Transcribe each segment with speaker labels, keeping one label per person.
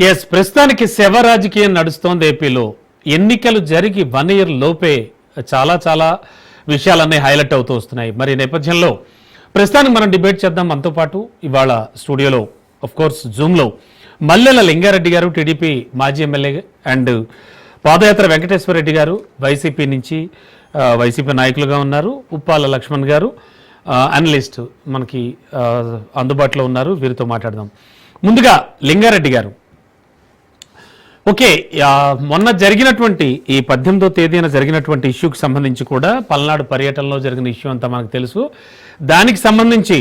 Speaker 1: Yes, ప్రస్తుతానికి శవ రాజకీయం నడుస్తోంది ఏపీలో. ఎన్నికలు జరిగి 1 year లోపే చాలా చాలా విషయాలన్నీ హైలైట్ అవుతూ వస్తున్నాయి. మరి ఈ నేపథ్యంలో ప్రస్తుతానికి మనం డిబేట్ చేద్దాం. మనతో పాటు ఇవాళ స్టూడియోలో కోర్స్ జూమ్లో మల్లెల లింగారెడ్డి గారు, టీడీపీ మాజీ ఎమ్మెల్యే, అండ్ పాదయాత్ర వెంకటేశ్వర రెడ్డి గారు, వైసీపీ నుంచి వైసీపీ నాయకులుగా ఉన్నారు. ఉప్పాల లక్ష్మణ్ గారు అనలిస్ట్ మనకి అందుబాటులో ఉన్నారు. వీరితో మాట్లాడదాం. ముందుగా లింగారెడ్డి గారు, ఓకే, మొన్న జరిగినటువంటి ఈ 18వ తేదీన జరిగినటువంటి ఇష్యూకి సంబంధించి కూడా పల్నాడు పర్యటనలో జరిగిన ఇష్యూ అంతా మనకు తెలుసు. దానికి సంబంధించి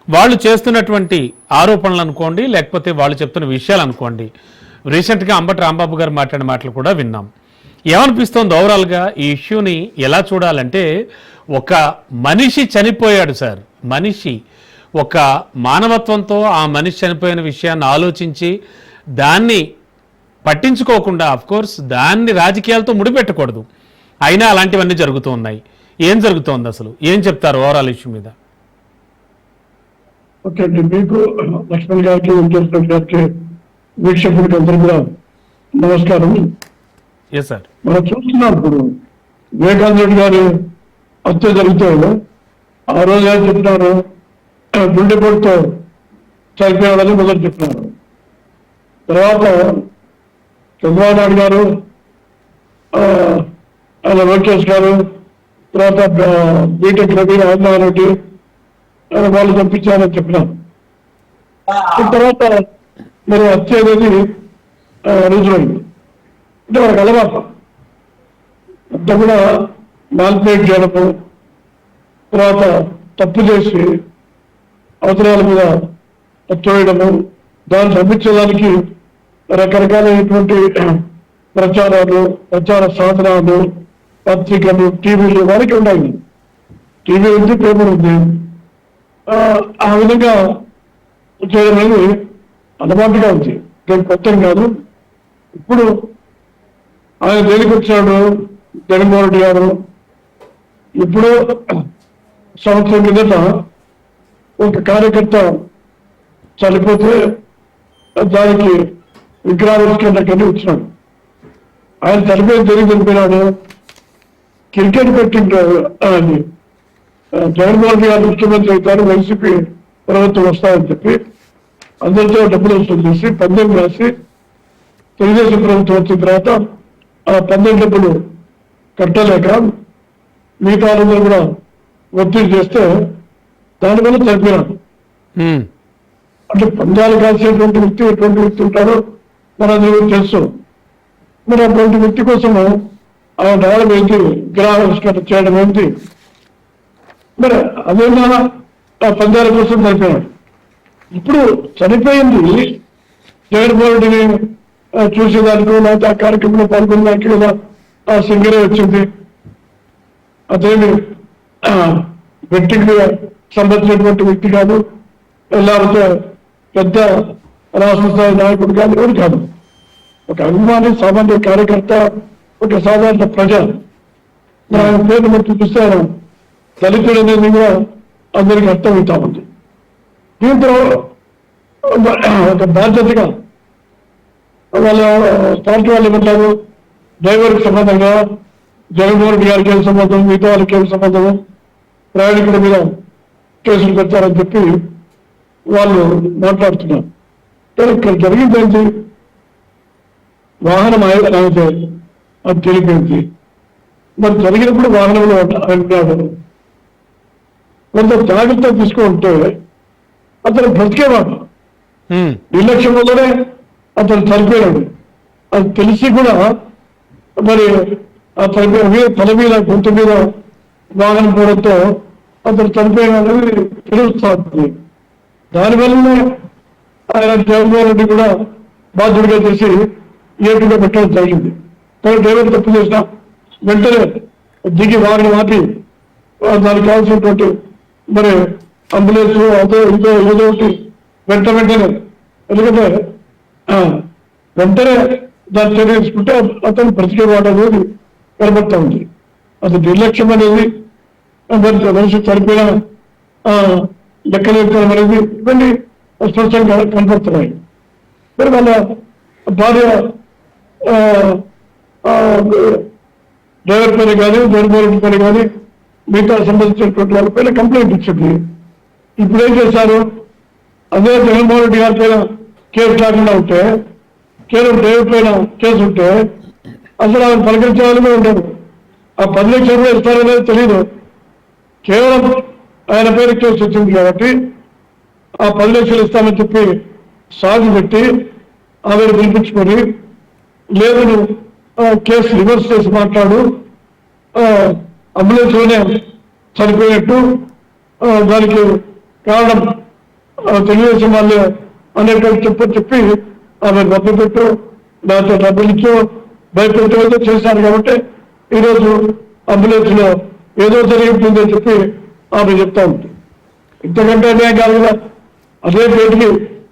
Speaker 1: వాళ్ళు చేస్తున్నటువంటి ఆరోపణలు అనుకోండి, లేకపోతే వాళ్ళు చెప్తున్న విషయాలు అనుకోండి, రీసెంట్గా అంబటి రాంబాబు గారు మాట్లాడిన మాటలు కూడా విన్నాం. ఏమనిపిస్తోంది ఓవరాల్గా ఈ ఇష్యూని ఎలా చూడాలంటే, ఒక మనిషి చనిపోయాడు సార్, మనిషి ఒక మానవత్వంతో ఆ మనిషి చనిపోయిన విషయాన్ని ఆలోచించి దాన్ని పట్టించుకోకుండా, కోర్స్ దాన్ని రాజకీయాలతో ముడిపెట్టకూడదు, అయినా అలాంటివన్నీ జరుగుతూ ఉన్నాయి. ఏం జరుగుతోంది అసలు, ఏం చెప్తారు ఓవరాల్ ఇష్యూ మీద?
Speaker 2: ఓకే అండి, మీకు లక్ష్మణ్ గారికి, వెంకటేశ్వర గారికి, వీక్షకులకి అందరూ కూడా నమస్కారం.
Speaker 1: ఎస్ సార్,
Speaker 2: మనం చూస్తున్నాం ఇప్పుడు వివేకానంద రెడ్డి గారు హత్య జరిగితే ఆ రోజు ఏం చెప్పినారు, గుండెపోటుతో చనిపోయాడని మొదలు చెప్పినారు. తర్వాత చంద్రబాబు నాయుడు గారు, ఆయన లోకేష్ గారు, తర్వాత బీటెక్ రవి, రాజనారాయణ రెడ్డి వాళ్ళు చంపించారని చెప్పినారు. తర్వాత మరి హత్య అనేది రుజువైంది. అంటే వాళ్ళకి అలవాటు అంతా కూడా మ్యాల్పేట్ చేయడము, తర్వాత తప్పు చేసి అవసరాల మీద తోయడము, దాన్ని తప్పించడానికి రకరకాలైనటువంటి ప్రచారాలు, ప్రచార సాధనాలు, పత్రికలు, టీవీలు వారికి ఉన్నాయి. టీవీ ఉంది, పేపర్ ఉంది. ఆ విధంగా చేయడం అనేది అలవాటుగా ఉంది, దీనికి కొత్త కాదు. ఇప్పుడు ఆయన దేనికి వచ్చాడు జగన్మోహన్ రెడ్డి గారు? ఇప్పుడు సంవత్సరం కిందట ఒక కార్యకర్త చనిపోతే దానికి విగ్రహావిష్కరణకని వచ్చినాడు. ఆయన చనిపోయిన జరిగి చనిపోయినాడు. క్రికెట్ బెట్టింగ్ అని జగన్మోహన్ రెడ్డి గారు ముఖ్యమంత్రి అవుతారు, వైసీపీ ప్రభుత్వం వస్తారని చెప్పి అందరితో డబ్బులు వసూలు చేసి పందెం రాసి తెలుగుదేశం ప్రభుత్వం వచ్చిన తర్వాత ఆ పందెం డబ్బులు కట్టలేక మిగతా వాళ్ళందరూ కూడా ఒత్తిడి చేస్తే దానివల్ల చనిపోయినాడు. అంటే పందాలు కాల్చేటువంటి వ్యక్తి ఎటువంటి వ్యక్తి ఉంటారో మనందరూ తెలుసు. మరి అటువంటి వ్యక్తి కోసము ఆయన రావడం ఏంటి, విగ్రహావిష్కరణ చేయడం ఏంటి? మరి అదేనా ఆ పందాల కోసం చనిపోయాడు. ఇప్పుడు చనిపోయింది జగన్మోహన్ రెడ్డిని చూసేదానికో లేకపోతే ఆ కార్యక్రమంలో పాల్గొనడానికి కదా ఆ సింగరే వచ్చింది. అదేమి వ్యక్తికి సంబంధించినటువంటి వ్యక్తి కాదు, లేకపోతే పెద్ద రాష్ట్ర స్థాయి నాయకుడు కాదు, ఎవరు కాదు. ఒక అభిమాని, సామాన్య కార్యకర్త, ఒక సాధారణ ప్రజ. ఆయన పేరు బట్టి చూస్తే ఆయన దళితుడు అనేది కూడా అందరికీ అర్థమవుతా ఉంది. దీంతో ఒక బాధ్యతగా వాళ్ళ పార్టీ వాళ్ళు ఏమంటారు, డ్రైవర్కి సంబంధంగా జగన్మోహన్ రెడ్డి గారికి ఏం సంబంధం, మిగతా వాళ్ళకి ఏం సంబంధము, ప్రయాణికుల మీద కేసులు పెడతారని చెప్పి వాళ్ళు మాట్లాడుతున్నారు. ఇక్కడ జరిగిందేంటి, వాహనం అయితే అది తెలిపింది. మరి జరిగినప్పుడు వాహనంలో అంటున్నాడు. కొంత జాగ్రత్త తీసుకుంటే అతను బ్రతికేవాడు. నిర్లక్ష్యం వల్లనే అతను చనిపోయాడు. అది తెలిసి కూడా మరి ఆ తల మీద గొంతు మీద వాహనం పోవడంతో అతను చనిపోయినది తెలుస్తుంది. దానివల్లనే ఆయన జగన్మోహన్ రెడ్డి కూడా బాధ్యుడిగా చేసి ఏపీగా పెట్టడం జరిగింది. కానీ డ్రైవర్ తప్పు చేసిన వెంటనే దిగి వారిని ఆపి దానికి కావాల్సినటువంటి మరి అంబులెన్స్ అదో ఇదో ఏదో ఒకటి వెంటనే, ఎందుకంటే వెంటనే దాన్ని చర్య తీసుకుంటే అతను బ్రతికేవాడు అనేది కనబడతా ఉంది. అది నిర్లక్ష్యం అనేది, మనిషి చనిపోయిన లెక్కలేకడం అనేది ఇవన్నీ స్పష్టంగా కనపడుతున్నాయి. మరి వాళ్ళ భార్య ఆ, ఆ, డ్రైవర్ పైన కానీ డ్రైవర్ పైన కానీ మిగతా సంబంధించినటువంటి వాళ్ళ పైన కంప్లైంట్ ఇచ్చింది. ఇప్పుడు ఏం చేశారు, అదే జగన్మోహన్ రెడ్డి గారి పైన కేసు లేకుండా ఉంటే, కేవలం డ్రైవర్ పైన కేసు ఉంటే అసలు ఆయన పలకరించే వాళ్ళమే ఉండదు. ఆ 10 లక్షల రూపాయలు ఇస్తారనేది తెలియదు. కేవలం ఆయన పైన కేసు వచ్చింది కాబట్టి ఆ 10 లక్షలు ఇస్తామని చెప్పి సాగు పెట్టి ఆమెను పిలిపించుకొని, లేదు నువ్వు కేసు రివర్స్ చేసి మాట్లాడు, అంబులెన్స్ లోనే చనిపోయినట్టు, దానికి కారణం తెలుగుదేశం వాళ్ళే అనేటువంటి చెప్పి ఆమె డబ్బు పెట్టు, దాంతో డబ్బులు ఇచ్చు భయపెట్టేదో చేశారు. కాబట్టి ఈరోజు అంబులెన్స్ లో ఏదో జరిగిపోతుందని చెప్పి ఆమె చెప్తా ఉంది. ఇంతకంటే అన్యాయం కాదు కదా. అదే బయటికి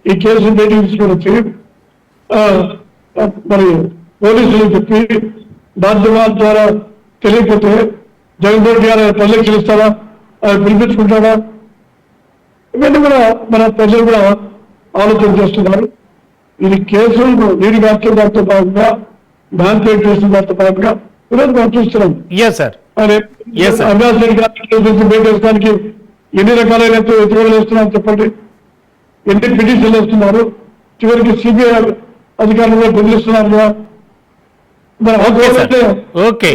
Speaker 2: ఈ కేసును బయటికి తీసుకొని వచ్చి మరి పోలీసులు చెప్పి మాధ్యమాల ద్వారా తెలియకపోతే జగన్మోహన్ రెడ్డి గారు 10 లక్షలు ఇస్తారా, పిలిపించుకుంటారా? ఇవన్నీ కూడా మన ప్రజలు కూడా ఆలోచన చేస్తున్నారు. ఇది కేసులు నీటి వ్యాఖ్య దాంతో భాగంగా మ్యాన్పేట్ చేసిన దాంతో భాగంగా ఈరోజు మనం చూస్తున్నాం. అవినాష్ రెడ్డి గారి బయటేయడానికి ఎన్ని రకాలైన ఎత్తుగడలు వేస్తున్నారని చెప్పండి, ఎన్ని పిటిషన్లు వేస్తున్నారు, చివరికి సిబిఐ అధికారులు కూడా బెదిరిస్తున్నారు. మరి
Speaker 1: ఓకే